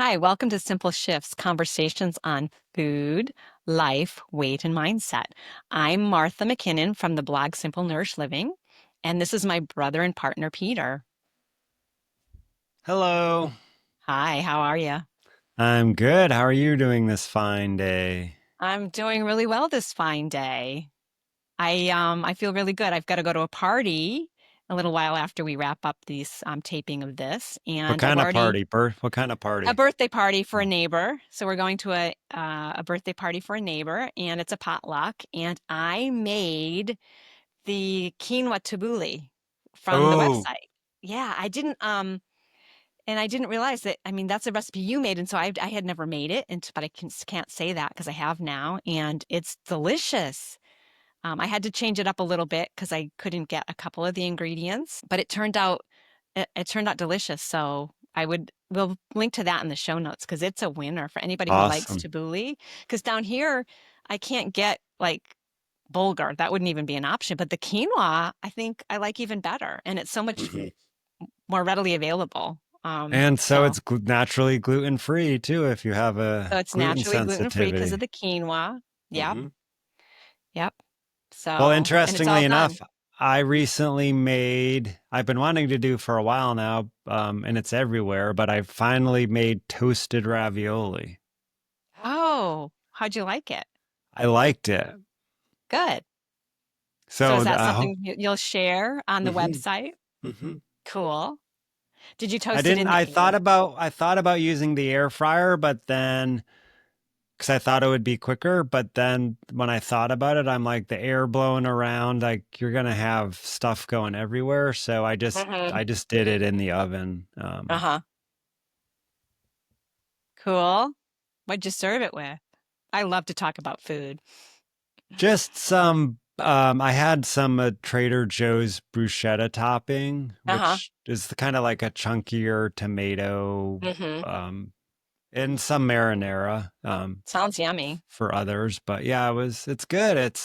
Hi, welcome to Simple Shifts, conversations on food, life, weight, and mindset. I'm Martha McKinnon from the blog Simple Nourished Living, and this is my brother and partner, Peter. Hello. Hi, how are you? I'm good. How are you doing this fine day? I'm doing really well this fine day. I feel really good. I've got to go to a party a little while after we wrap up this taping of this, What and I've kind of already party? Bert, what kind of a party? birthday party for a Oh. neighbor. So we're going to a birthday party for a neighbor, and it's a potluck. And I made the quinoa tabbouleh from the Oh, website. Yeah, and I didn't realize that. I mean, that's a recipe you made, and so I had never made it, and but can't say that because I have now, and it's delicious. I had to change it up a little bit because I couldn't get a couple of the ingredients, but it turned out delicious. So we'll link to that in the show notes because it's a winner for anybody who likes awesome. tabbouleh. Because down here, I can't get like bulgur. That wouldn't even be an option. But the quinoa, I think I like even better, and it's so much Mhm. more readily available. And so So it's naturally gluten free too if you have so a it's gluten naturally gluten free because of sensitivity. the quinoa. Yep, hmm yep. Well, And it's all interestingly done. enough, I've been wanting to do for a while now, and it's everywhere, but I finally made toasted ravioli. Oh, how'd you like it? I liked it. Good. So is So, that something you'll share on the mhm, website? mhm. Cool. Did you I toast it didn't in the I air? thought about using the air fryer, but then because I thought it would be quicker, but then when I thought about it, I'm like the air blowing around, like you're gonna have stuff going everywhere. So Hmm. I just did it in the oven. Uh-huh. Cool. What'd you serve it with? I love to talk about food. Just some I had some Trader Joe's bruschetta topping, Uh-huh. which is kind of like a chunkier tomato, Hmm. um, and some marinara. Sounds yummy. For others. But yeah, it's good.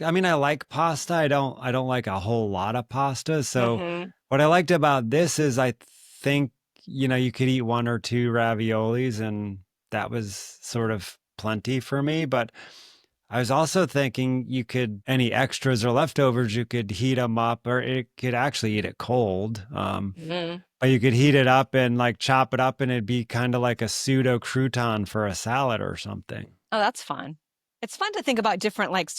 I mean I like pasta. I don't like a whole lot of pasta. So Hmm. what I liked about this is I think, you could eat one or two raviolis and that was sort of plenty for me, but I was also thinking you could any extras or leftovers you could heat them up or it could actually eat it cold. Hmm. But you could heat it up and like chop it up and it'd be kind of like a pseudo crouton for a salad or something. Oh, that's fun. It's fun to think about different like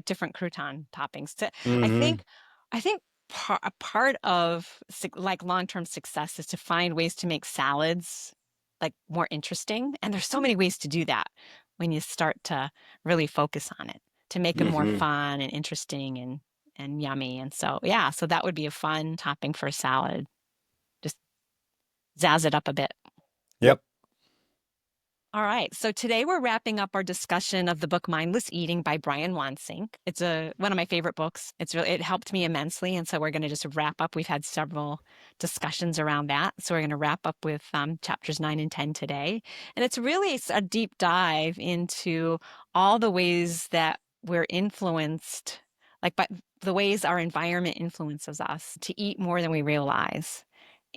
different crouton toppings. I hmm think I think a part of like long-term success is to find ways to make salads like more interesting. And there's so many ways to do that when you start to really focus on it to make them more hmm fun and interesting and yummy. And so yeah, so that would be a fun topping for a salad. Just zazz it up a bit. Yep. All right. So today we're wrapping up our discussion of the book Mindless Eating by Brian Wansink. It's one of my favorite books. It helped me immensely, and so we're going to just wrap up. We've had several discussions around that, so we're going to wrap up with chapters 9 and 10 today. And it's really a deep dive into all the ways that we're influenced, like by the ways our environment influences us to eat more than we realize.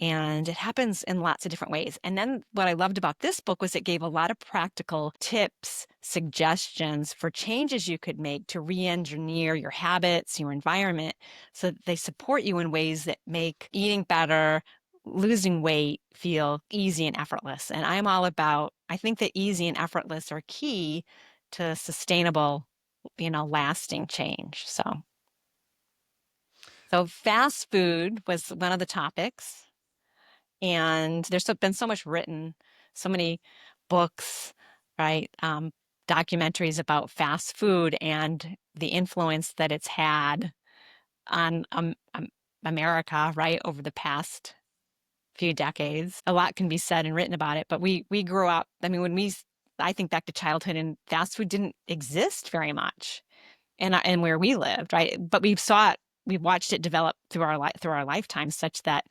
And it happens in lots of different ways. And then what I loved about this book was it gave a lot of practical tips, suggestions for changes you could make to re-engineer your habits, your environment, so that they support you in ways that make eating better, losing weight feel easy and effortless. And I'm all about, I think that easy and effortless are key to sustainable, lasting change. So fast food was one of the topics. And been so much written, so many books, right? Documentaries about fast food and the influence that it's had on America, right, over the past few decades. A lot can be said and written about it, but we grew up. I mean, I think back to childhood, and fast food didn't exist very much, and where we lived, right? But we watched it develop through our lifetime, such that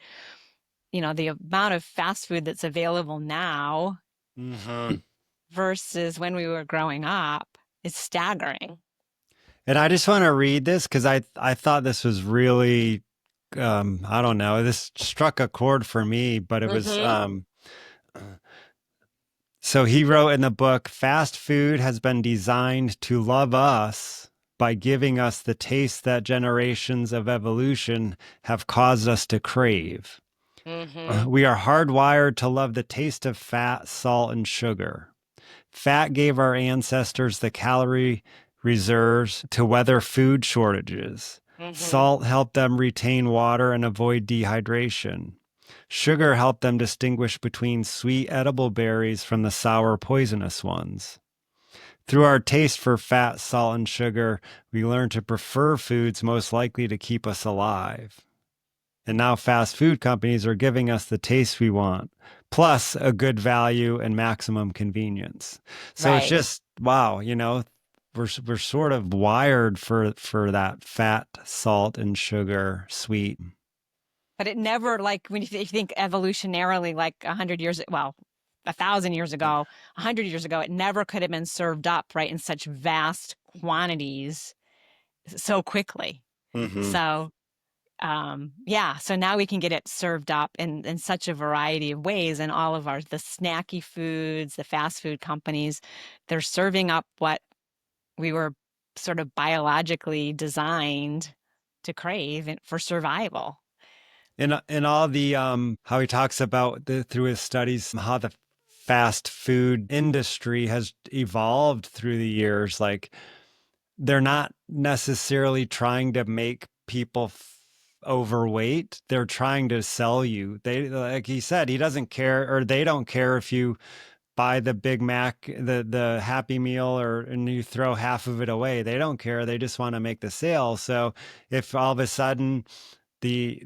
the amount of fast food that's available now hmm versus when we were growing up is staggering. And I just want to read this because I thought this was really I don't know, this struck a chord for me, but it was Mm-hmm. So he wrote in the book, fast food has been designed to love us by giving us the taste that generations of evolution have caused us to crave. Mm-hmm. We are hardwired to love the taste of fat, salt, and sugar. Fat gave our ancestors the calorie reserves to weather food shortages. Mm-hmm. Salt helped them retain water and avoid dehydration. Sugar helped them distinguish between sweet edible berries from the sour poisonous ones. Through our taste for fat, salt, and sugar, we learn to prefer foods most likely to keep us alive. And now fast food companies are giving us the taste we want, plus a good value and maximum convenience. So it's Right. just wow, we're sort of wired for that fat, salt, and sugar, sweet. But it never, like, when if you think evolutionarily, like 100 years, well, 1,000 years ago, 100 years ago, it never could have been served up, right, in such vast quantities so quickly. Mm-hmm. So, yeah, so now we can get it served up in such a variety of ways, and all of the snacky foods, the fast food companies, they're serving up what we were sort of biologically designed to crave for survival. In all the how he talks about through his studies how the fast food industry has evolved through the years, like they're not necessarily trying to make people overweight. They're trying to sell you. They, like he said, he doesn't care, or they don't care if you buy the Big Mac, the Happy Meal, or and you throw half of it away. They don't care. They just want to make the sale. So if all of a sudden the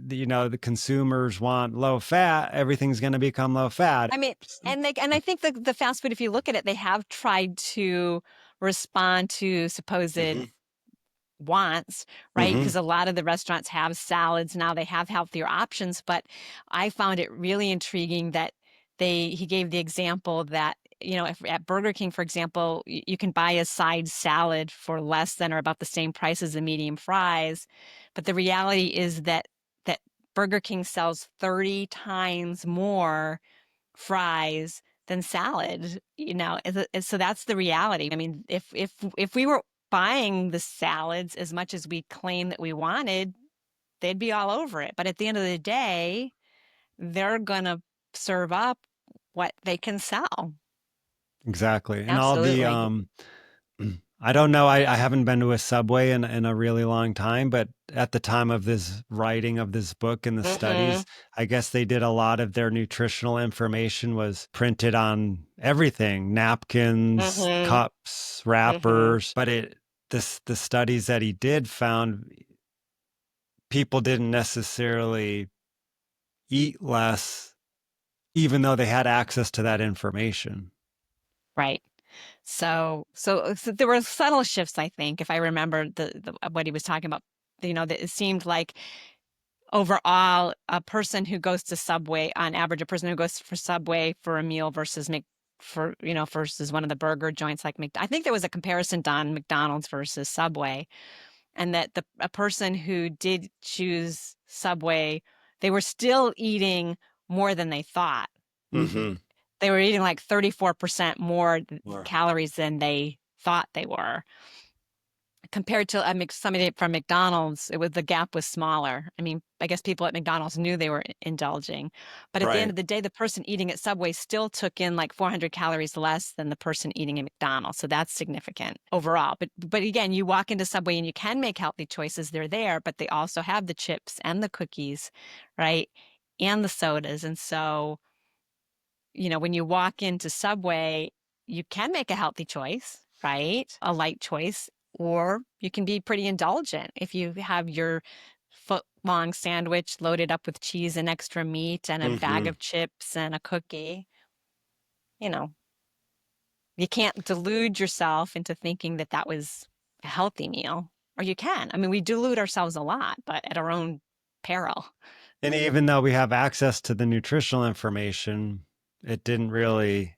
consumers want low fat, everything's going to become low fat. I mean, and I think the fast food, if you look at it, they have tried to respond to supposed Mm-hmm. wants, right? Mm-hmm. Because a lot of the restaurants have salads now, they have healthier options, but I found it really intriguing that he gave the example that, if at Burger King, for example, you can buy a side salad for less than or about the same price as the medium fries, but the reality is that Burger King sells 30 times more fries than salad, so that's the reality. I mean, if we were buying the salads as much as we claim that we wanted, they'd be all over it. But at the end of the day, they're gonna serve up what they can sell. Exactly. And all the Absolutely. I don't know. I haven't been to a Subway in a really long time, but at the time of this writing of this book and the Mm-hmm. studies, I guess they did a lot of their nutritional information was printed on everything, napkins, Mm-hmm. cups, Mm-hmm. wrappers. But the studies that he did found people didn't necessarily eat less, even though they had access to that information. Right. So there were subtle shifts, I think, if I remember what he was talking about. That it seemed like overall, a person who goes to Subway, on average, a person who goes for Subway for a meal versus versus one of the burger joints like I think there was a comparison done, McDonald's versus Subway, and that a person who did choose Subway, they were still eating more than they thought. Mm-hmm. They were eating like 34% more Or calories than they thought they were. Compared to somebody from McDonald's, the gap was smaller. I mean, I guess people at McDonald's knew they were indulging, but at the end right. of the day, the person eating at Subway still took in like 400 calories less than the person eating at McDonald's. So that's significant overall. But again, you walk into Subway and you can make healthy choices. They're there, but they also have the chips and the cookies, right? And the sodas. And so, when you walk into Subway, you can make a healthy choice, right? A light choice, or you can be pretty indulgent if you have your foot long sandwich loaded up with cheese and extra meat and a bag Mm-hmm. of chips and a cookie. You know, you can't delude yourself into thinking that that was a healthy meal, or you can. I mean, we delude ourselves a lot, but at our own peril. And even though we have access to the nutritional information, it didn't really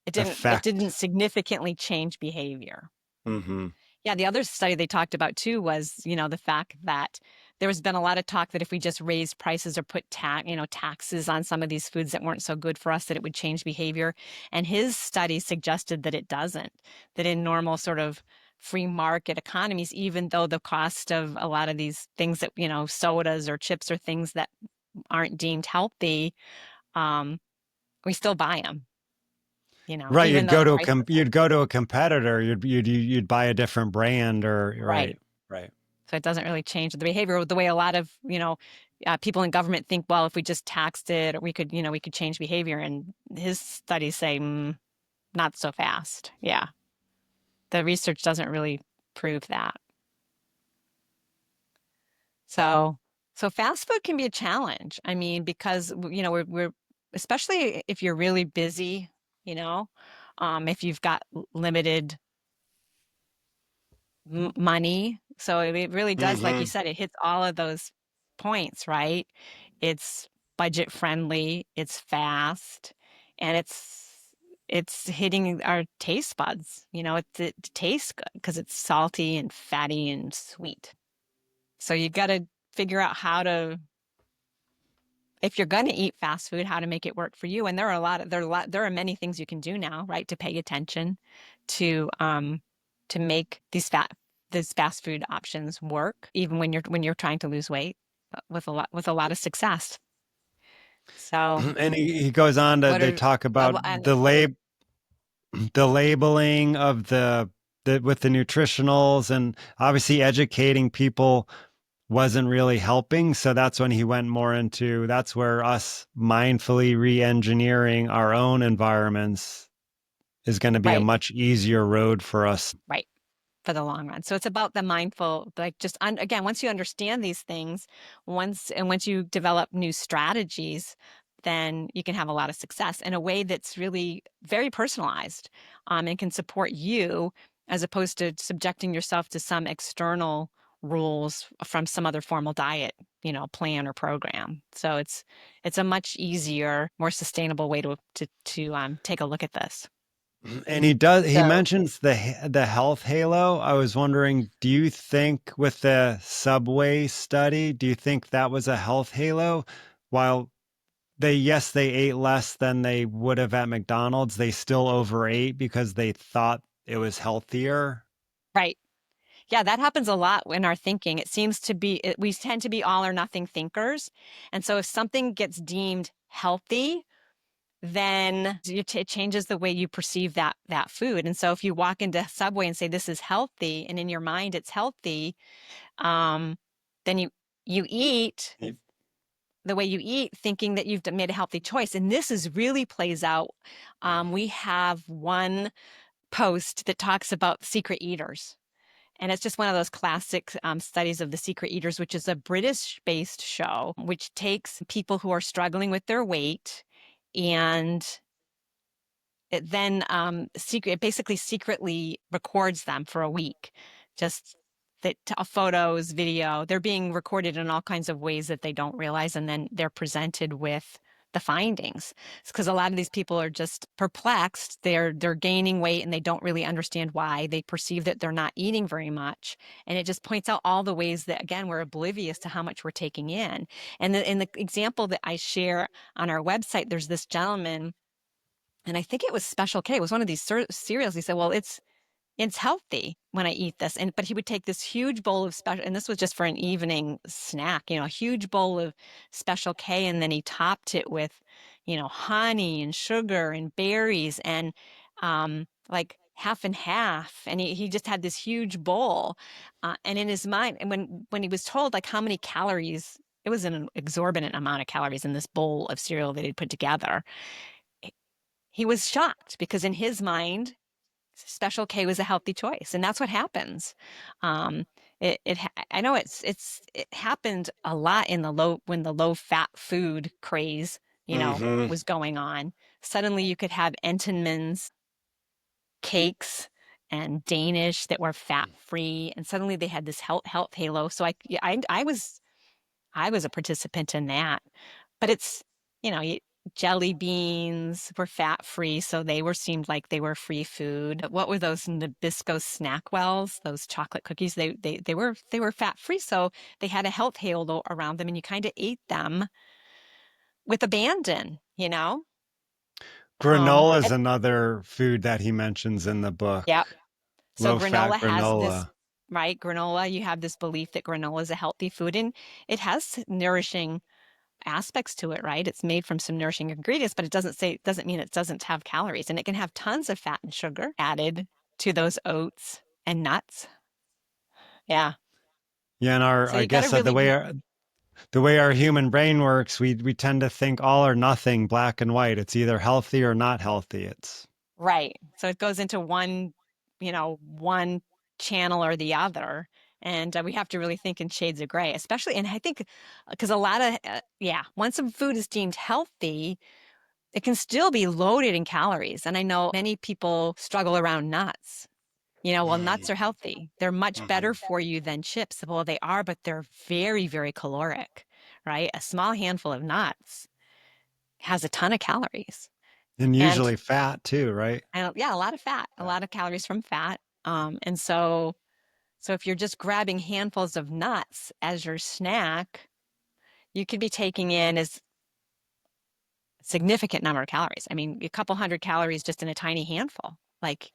It didn't affect. significantly change behavior. Mm-hmm. Yeah, the other study they talked about too was, the fact that there's been a lot of talk that if we just raised prices or put taxes on some of these foods that weren't so good for us, that it would change behavior. And his study suggested that it doesn't, that in normal sort of free market economies, even though the cost of a lot of these things that, sodas or chips or things that aren't deemed healthy, um, we still buy them, Right, even though the price is you'd go to a competitor, you'd buy a different brand or right. right, right. So it doesn't really change the behavior the way a lot of, people in government think, well, if we just taxed it, we could change behavior. And his studies say, not so fast. Yeah. The research doesn't really prove that. So, so fast food can be a challenge. I mean, because, we're especially if you're really busy, you know, if you've got limited money. So it really does, like you Mhm. said, it hits all of those points, right? It's budget friendly, it's fast, and it's hitting our taste buds. It tastes good because it's salty and fatty and sweet. So you got to figure out how to, if you're going to eat fast food, how to make it work for you. And there are many things you can do now, right, to pay attention to make these fast food options work, even when you're trying to lose weight, with a lot of success. So And he goes on to what they are talk about well, and the labeling of the with the nutritionals, and obviously educating people wasn't really helping. So that's when he went more into that's where us mindfully re-engineering our own environments is going to be a right, much easier road for us. right. For the long run. So it's about the mindful, like again, once you understand these things, once you develop new strategies, then you can have a lot of success in a way that's really very personalized, and can support you as opposed to subjecting yourself to some external rules from some other formal diet, plan or program. So it's a much easier, more sustainable way to take a look at this. And he So mentions the health halo. I was wondering, do you think with the Subway study, do you think that was a health halo? While they ate less than they would have at McDonald's, they still overate because they thought it was healthier. right. Yeah, that happens a lot in our thinking. It seems to be, we tend to be all or nothing thinkers. And so if something gets deemed healthy, then it changes the way you perceive that food. And so if you walk into Subway and say this is healthy, and in your mind it's healthy, um, then you eat the way you eat, thinking that you've made a healthy choice. And this is really plays out. We have one post that talks about secret eaters. And it's just one of those classic studies of the secret eaters, which is a British based show, which takes people who are struggling with their weight, and it then it basically secretly records them for a week. Just that photos, video, they're being recorded in all kinds of ways that they don't realize. And then they're presented with the findings. It's because a lot of these people are just perplexed. They're gaining weight and they don't really understand why. They perceive that they're not eating very much. And it just points out all the ways that, again, we're oblivious to how much we're taking in. And in the example that I share on our website, there's this gentleman, and I think it was Special K. It was one of these cereals. He said, well, it's healthy when I eat this. But he would take this huge bowl of special, and this was just for an evening snack, a huge bowl of Special K. And then he topped it with, honey and sugar and berries and, like half and half. And he just had this huge bowl. And in his mind, and when he was told like how many calories, it was an exorbitant amount of calories in this bowl of cereal that he'd put together. He was shocked because in his mind, Special K was a healthy choice, and that's what happens. Um, I know it happened a lot in when the low fat food craze, Hmm. was going on. Suddenly, you could have Entenmann's cakes and Danish that were fat free, and suddenly they had this health halo. So I was a participant in that, but it's you know jelly beans were fat free, so they were seemed like they were free food. What were those Nabisco Snackwells? Those chocolate cookies? They were fat free, so they had a health halo around them, and you kind of ate them with abandon, you know? Granola is And another food that he mentions in the book. yeah. So Low fat granola has this, granola. right? Granola, you have this belief that granola is a healthy food, and it has nourishing aspects to it, right? It's made from some nourishing ingredients, but it doesn't mean it doesn't have calories. And it can have tons of fat and sugar added to those oats and nuts. Yeah. Yeah, and So I you got to guess really be the way our human brain works, we tend to think all or nothing, black and white. It's either healthy or not healthy. It's right. So it goes into one channel or the other. And we have to really think in shades of gray, especially. And I think because a lot of, yeah, once some food is deemed healthy, it can still be loaded in calories. And I know many people struggle around nuts. Well, nuts are healthy. They're much better for you than chips. Well, they are, but they're very, very caloric, right? A small handful of nuts has a ton of calories. and And, usually fat too, right? and yeah, a lot of fat, a lot of calories from fat. And so if you're just grabbing handfuls of nuts as your snack, you could be taking in as significant number of calories. I mean, a couple hundred calories just in a tiny handful. Like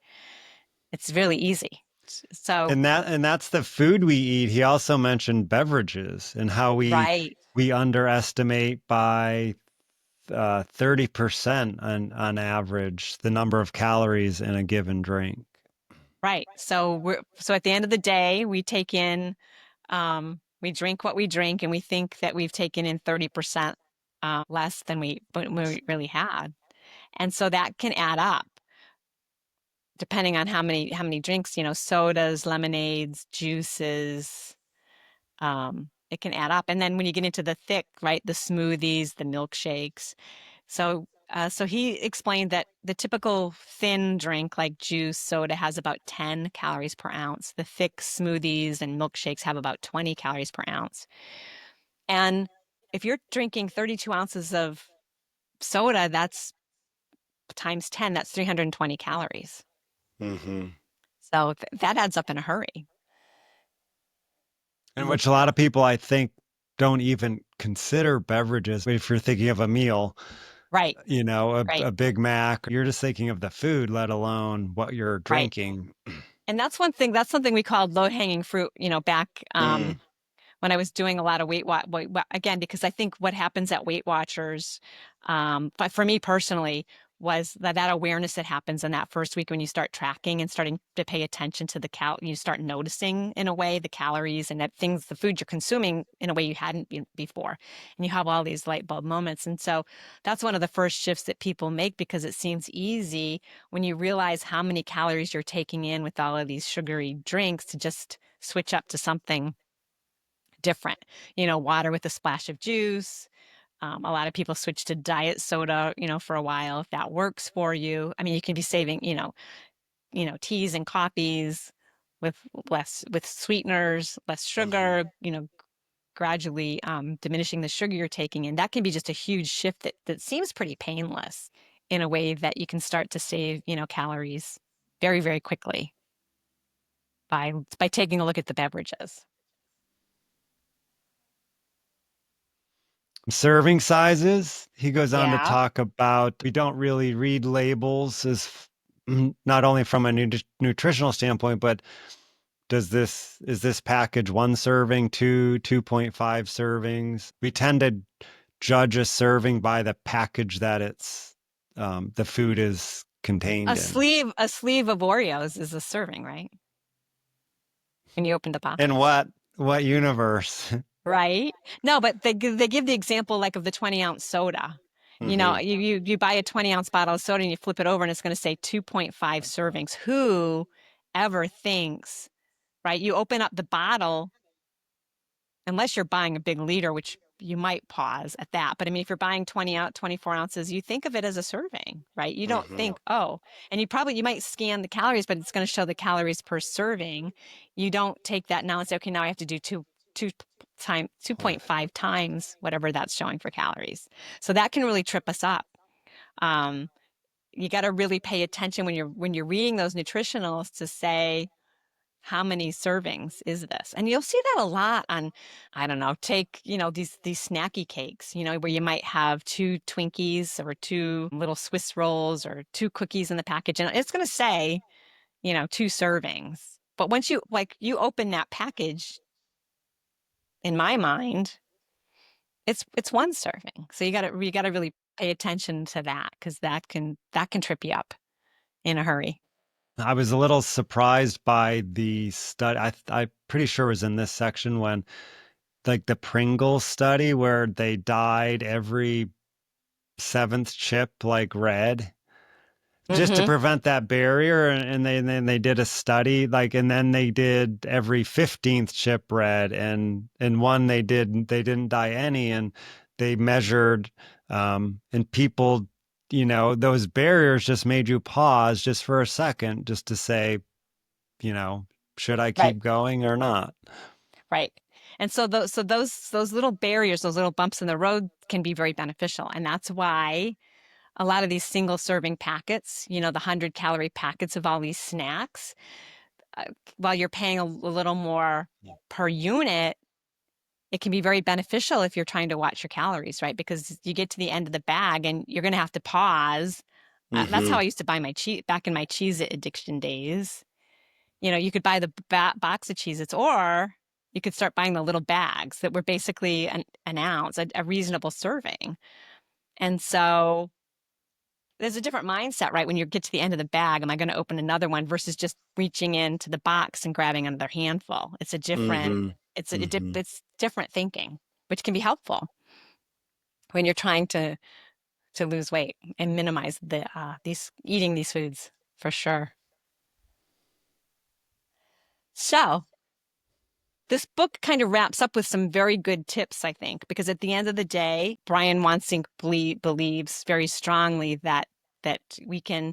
it's really easy. So, And that's the food we eat. He also mentioned beverages and how right. we underestimate by 30% on average the number of calories in a given drink. Right. So at the end of the day, we drink what we drink, and we think that we've taken in 30% less than we really had. And so that can add up depending on how many drinks, sodas, lemonades, juices, it can add up. And then when you get into the thick, right, the smoothies, the milkshakes, so he explained that the typical thin drink like juice, soda has about 10 calories per ounce. The thick smoothies and milkshakes have about 20 calories per ounce. And if you're drinking 32 ounces of soda, that's times 10, that's 320 calories. Hmm. So that adds up in a hurry. In which a lot of people, I think, don't even consider beverages. If you're thinking of a meal, Right, right, a Big Mac, you're just thinking of the food, let alone what you're right. drinking. And that's something we called low hanging fruit, back Mm, when I was doing a lot of again, because I think what happens at Weight Watchers, but for me personally, was that awareness that happens in that first week when you start tracking and starting to pay attention to you start noticing in a way the calories and that things, the food you're consuming in a way you hadn't before. And you have all these light bulb moments. And so that's one of the first shifts that people make because it seems easy when you realize how many calories you're taking in with all of these sugary drinks to just switch up to something different. Water with a splash of juice. A lot of people switch to diet soda, for a while if that works for you. I mean, you can be saving, teas and coffees with with sweeteners, less mhm. sugar, gradually diminishing the sugar you're taking in. That can be just a huge shift that seems pretty painless in a way that you can start to save, calories very, very quickly by taking a look at the beverages. Serving sizes. He goes on to Yeah. talk about we don't really read labels not only from a nutritional standpoint, but is this package one serving, 2.5 servings? We tend to judge a serving by the package that the food is contained in. A sleeve of Oreos is a serving, right? When you open the In box. what universe? Right? No, but they give the example like of the 20-ounce soda. Hmm. You buy a 20-ounce bottle of soda and you flip it over and it's going to say 2.5 servings. Who ever thinks, right? You open up the bottle, unless you're buying a big liter, which you might pause at that. But I mean, if you're buying 24 ounces, you think of it as a serving, right? You don't Hmm. think, oh, and you might scan the calories, but it's going to show the calories per serving. You don't take that now and say, okay, now I have to do two. Point. 2.5 times whatever that's showing for calories. So that can really trip us up. Um, you got to really pay attention when you're reading those nutritionals to say how many servings is this? And you'll see that a lot on, I don't know, take, these snacky cakes, where you might have two Twinkies or two little Swiss rolls or two cookies in the package. And it's going to say, two servings. But once you open that package, in my mind, it's one serving. So you gotta really pay attention to that because that can trip you up in a hurry. I was a little surprised by the study. I'm pretty sure it was in this section when, like, the Pringle study where they dyed every seventh chip like red just to Mm-hmm. prevent that barrier. And then they did a study, like, and then they did every 15th chip red, and one they didn't dye any, and they measured, and people, those barriers just made you pause just for a second just to say, you know, should I Right. keep going or not? Right. And so those little barriers, those little bumps in the road can be very beneficial. And that's why a lot of these single serving packets, the 100-calorie packets of all these snacks, uh, while you're paying a little more per unit, it can be very beneficial if you're trying to watch your calories, right? Because you get to the end of the bag and you're going to have to pause. That's how Mm-hmm. I used to buy my cheese back in my Cheez-It addiction days. You could buy the box of Cheez-Its, or you could start buying the little bags that were basically an ounce, a reasonable serving. And so there's a different mindset, right? When you get to the end of the bag, am I going to open another one versus just reaching into the box and grabbing another handful? It's a different, Mm-hmm. Mm-hmm. it's different thinking, which can be helpful when you're trying to lose weight and minimize these eating these foods for sure. So this book kind of wraps up with some very good tips, I think, because at the end of the day, Brian Wansink believes very strongly that we can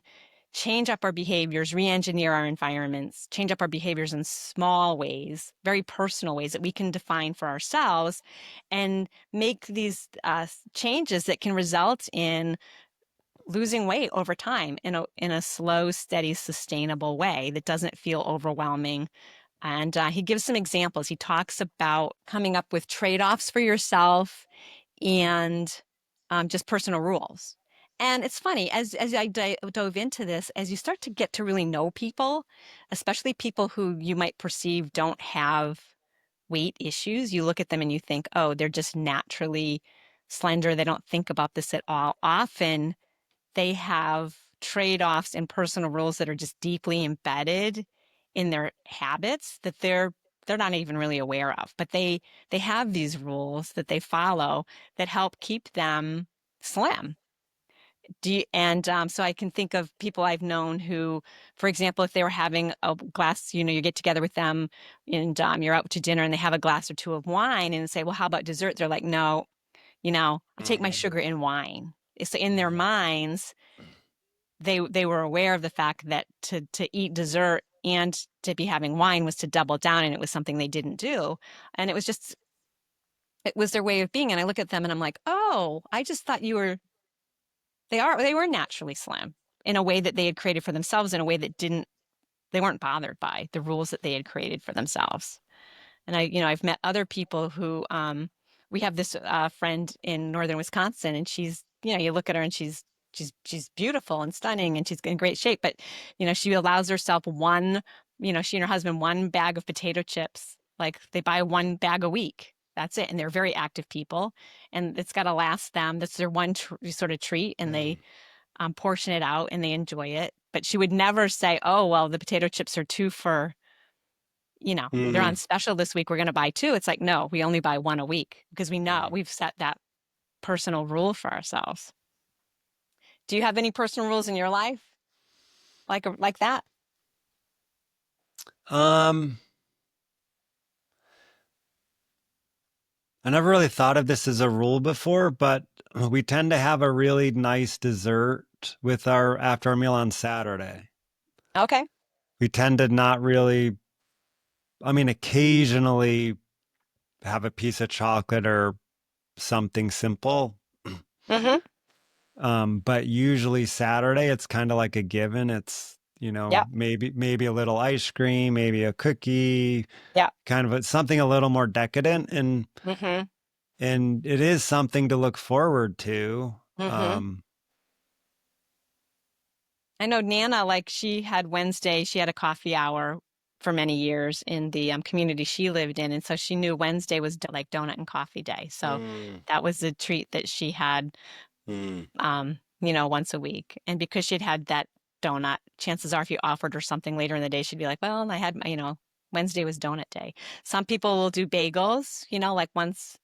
change up our behaviors, re-engineer our environments, change up our behaviors in small ways, very personal ways that we can define for ourselves, and make these changes that can result in losing weight over time in a slow, steady, sustainable way that doesn't feel overwhelming. And he gives some examples. He talks about coming up with trade-offs for yourself and just personal rules. And it's funny, as I dove into this, as you start to get to really know people, especially people who you might perceive don't have weight issues, you look at them and you think, oh, they're just naturally slender. They don't think about this at all. Often they have trade-offs and personal rules that are just deeply embedded in their habits that they're not even really aware of. But they have these rules that they follow that help keep them slim. So I can think of people I've known who, for example, if they were having a glass, you get together with them and you're out to dinner and they have a glass or two of wine and say, well, how about dessert? They're like, no, I take my sugar in wine. So in their minds, they were aware of the fact that to eat dessert and to be having wine was to double down, and it was something they didn't do. And it was their way of being. And I look at them and I'm like, oh, I just thought they were naturally slim in a way that they had created for themselves, in a way that they weren't bothered by the rules that they had created for themselves. And I've met other people who, we have this friend in northern Wisconsin, and you look at her and she's beautiful and stunning, and she's in great shape. But she allows herself she and her husband, one bag of potato chips. Like they buy one bag a week. That's it, and they're very active people, and it's got to last them. That's their one sort of treat, and they portion it out and they enjoy it. But she would never say, "Oh, well, the potato chips are two for." They're Mm-hmm. on special this week. We're going to buy two. It's like, no, we only buy one a week because we know Mm-hmm. we've set that personal rule for ourselves. Do you have any personal rules in your life like that? Um, I never really thought of this as a rule before, but we tend to have a really nice dessert with our after our meal on Saturday. Okay. We tend to not really, I mean, occasionally have a piece of chocolate or something simple. Hmm. But usually Saturday, it's kind of like a given. It's, Yep. maybe a little ice cream, maybe a cookie, Yep. kind of something a little more decadent, Hmm. and it is something to look forward to. Hmm. I know Nana, like she had Wednesday, she had a coffee hour for many years in the community she lived in. And so she knew Wednesday was like donut and coffee day. So Mm, that was a treat that she had, mm, once a week. And because she'd had that donut, chances are if you offered her something later in the day, she'd be like, well, I had, Wednesday was donut day. Some people will do bagels, like once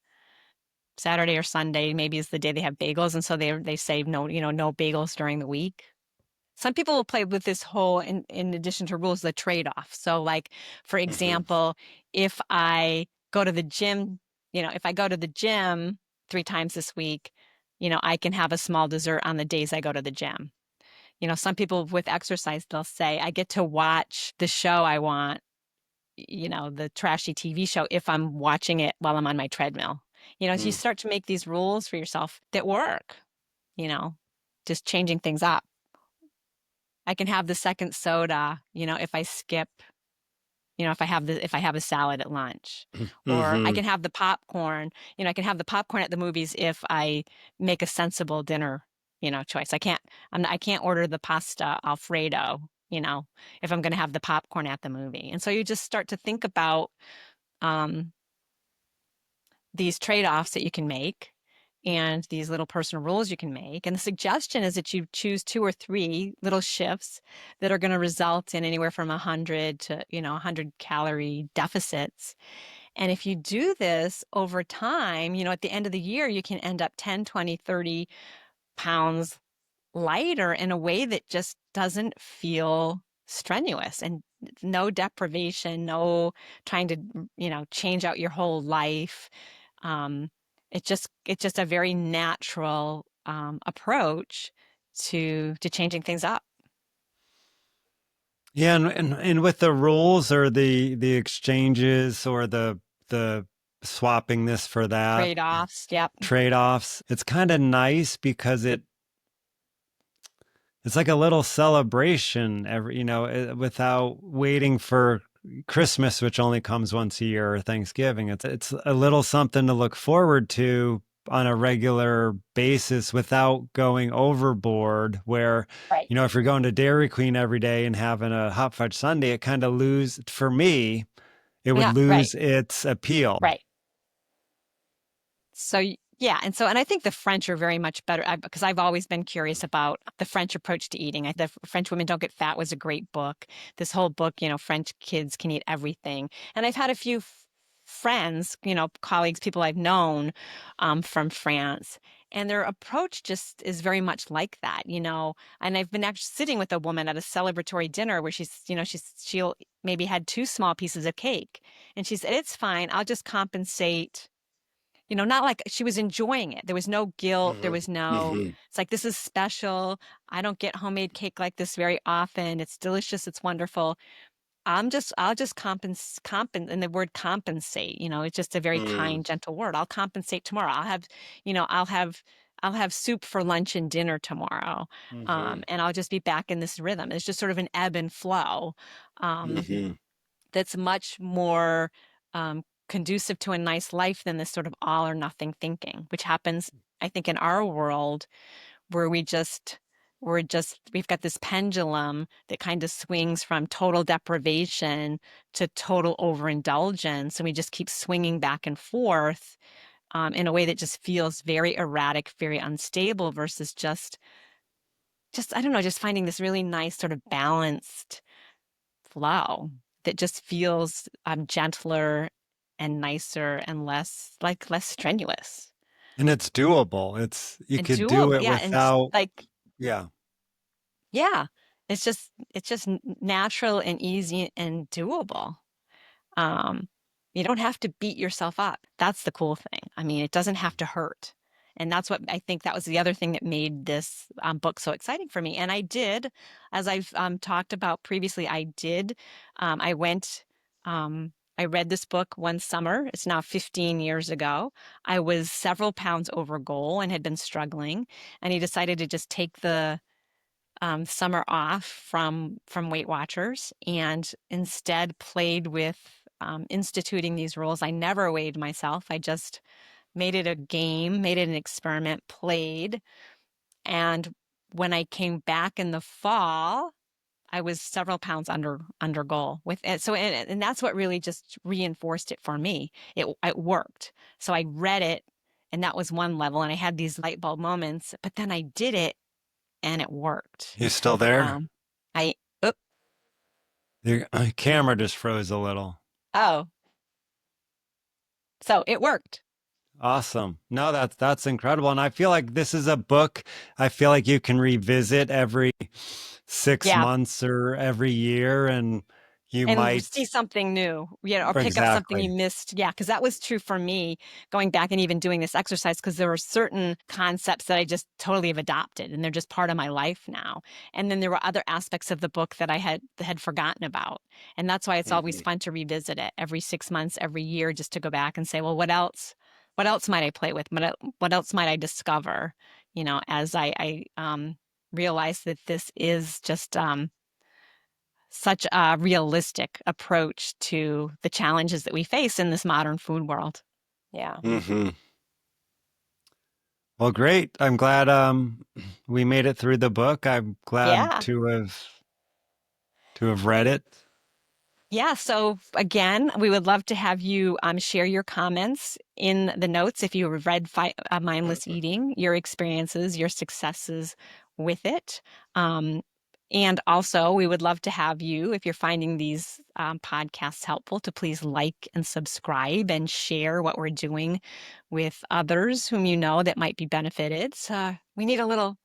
Saturday or Sunday, maybe is the day they have bagels. And so they say no, no bagels during the week. Some people will play with this whole, in addition to rules, the trade-off. So like, for mhm, example, if I go to the gym, if I go to the gym 3 times this week, I can have a small dessert on the days I go to the gym. Some people with exercise, they'll say, I get to watch the show I want, the trashy TV show if I'm watching it while I'm on my treadmill. As you mm. start to make these rules for yourself that work, you know, just changing things up. I can have the second soda, if I skip, if I have a salad at lunch. Or I Mhm, can have the popcorn, I can have the popcorn at the movies if I make a sensible dinner, choice. I can't order the pasta Alfredo, if I'm going to have the popcorn at the movie. And so you just start to think about um, these trade-offs that you can make and these little personal rules you can make. And the suggestion is that you choose 2 or 3 little shifts that are going to result in anywhere from 100 to, 100 calorie deficits. And if you do this over time, at the end of the year, you can end up 10, 20, 30 pounds lighter in a way that just doesn't feel strenuous, and no deprivation, no trying to, change out your whole life. Um, it's just a very natural approach to changing things up. Yeah, and with the rules or the exchanges or the swapping this for that, Trade-offs. Yep. trade-offs, it's kind of nice because it's like a little celebration without waiting for Christmas, which only comes once a year, or Thanksgiving. It's a little something to look forward to on a regular basis without going overboard. Where, Right. if you're going to Dairy Queen every day and having a hot fudge sundae, it kind of for me, it would Yeah. Right. lose its appeal. Right. So yeah, and I think the French are very much better because I've always been curious about the French approach to eating. The French Women Don't Get Fat was a great book. This whole book, French kids can eat everything. And I've had a few friends, colleagues, people I've known from France, and their approach just is very much like that, And I've been actually sitting with a woman at a celebratory dinner where she'll maybe had 2 small pieces of cake, and she said, "It's fine. I'll just compensate." Not like she was enjoying it. There was no guilt. There Hmm. was no, Hmm. it's like, this is special. I don't get homemade cake like this very often. It's delicious. It's wonderful. I'll just and the word compensate, it's just a very Hmm. kind, gentle word. I'll compensate tomorrow. You know, I'll have, I'll have soup for lunch and dinner tomorrow. Hmm. And I'll just be back in this rhythm. It's just sort of an ebb and flow. Um, Hmm. that's much more conducive to a nice life than this sort of all or nothing thinking, which happens, I think, in our world where we've got this pendulum that kind of swings from total deprivation to total overindulgence, and we just keep swinging back and forth in a way that just feels very erratic, very unstable, versus just I don't know, just finding this really nice sort of balanced flow that just feels gentler and nicer and less strenuous And it's doable. You and could do doable. it Yeah, and just without, like yeah. yeah, it's just natural and easy and doable. Um, you don't have to beat yourself up. That's the cool thing. I mean, it doesn't have to hurt. And that's what I think that was the other thing that made this book so exciting for me. And I did, as I've talked about previously, I went I read this book one summer. It's now 15 years ago. I was several pounds over goal and had been struggling, and he decided to just take the summer off from Weight Watchers and instead played with instituting these rules. I never weighed myself. I just made it a game, made it an experiment, played. And when I came back in the fall, I was several pounds under goal with it. So and that's what really just reinforced it for me. It worked. So I read it, and that was one level, and I had these light bulb moments. But then I did it, and it worked. You still there? Um, I oop, Your camera just froze a little. oh, so it worked. Awesome. No, that's incredible. And I feel like this is a book I feel like you can revisit every six Yeah, months or every year, and you and might see something new, or pick up something you exactly. missed. Yeah, because that was true for me going back and even doing this exercise because there were certain concepts that I just totally have adopted and they're just part of my life now. And then there were other aspects of the book that I had forgotten about. And that's why it's always Mhm. fun to revisit it every 6 months, every year, just to go back and say, well, what else? What else might I play with? What else might I discover? As I realize that this is just such a realistic approach to the challenges that we face in this modern food world. Yeah. Mhm. Well, great. I'm glad we made it through the book. I'm glad Yeah. to have read it. Yeah. So again, we would love to have you share your comments in the notes if you read Mindless Eating, your experiences, your successes with it. Um, and also, we would love to have you, if you're finding these podcasts helpful, to please like and subscribe and share what we're doing with others whom you know that might be benefited. So we need a little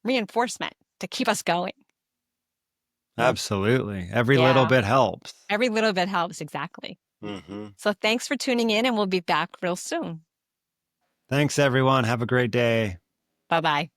reinforcement to keep us going. Absolutely. Every little Yeah. bit helps. Every little bit helps. Exactly. Mhm. So thanks for tuning in, and we'll be back real soon. Thanks everyone. Have a great day. Bye bye.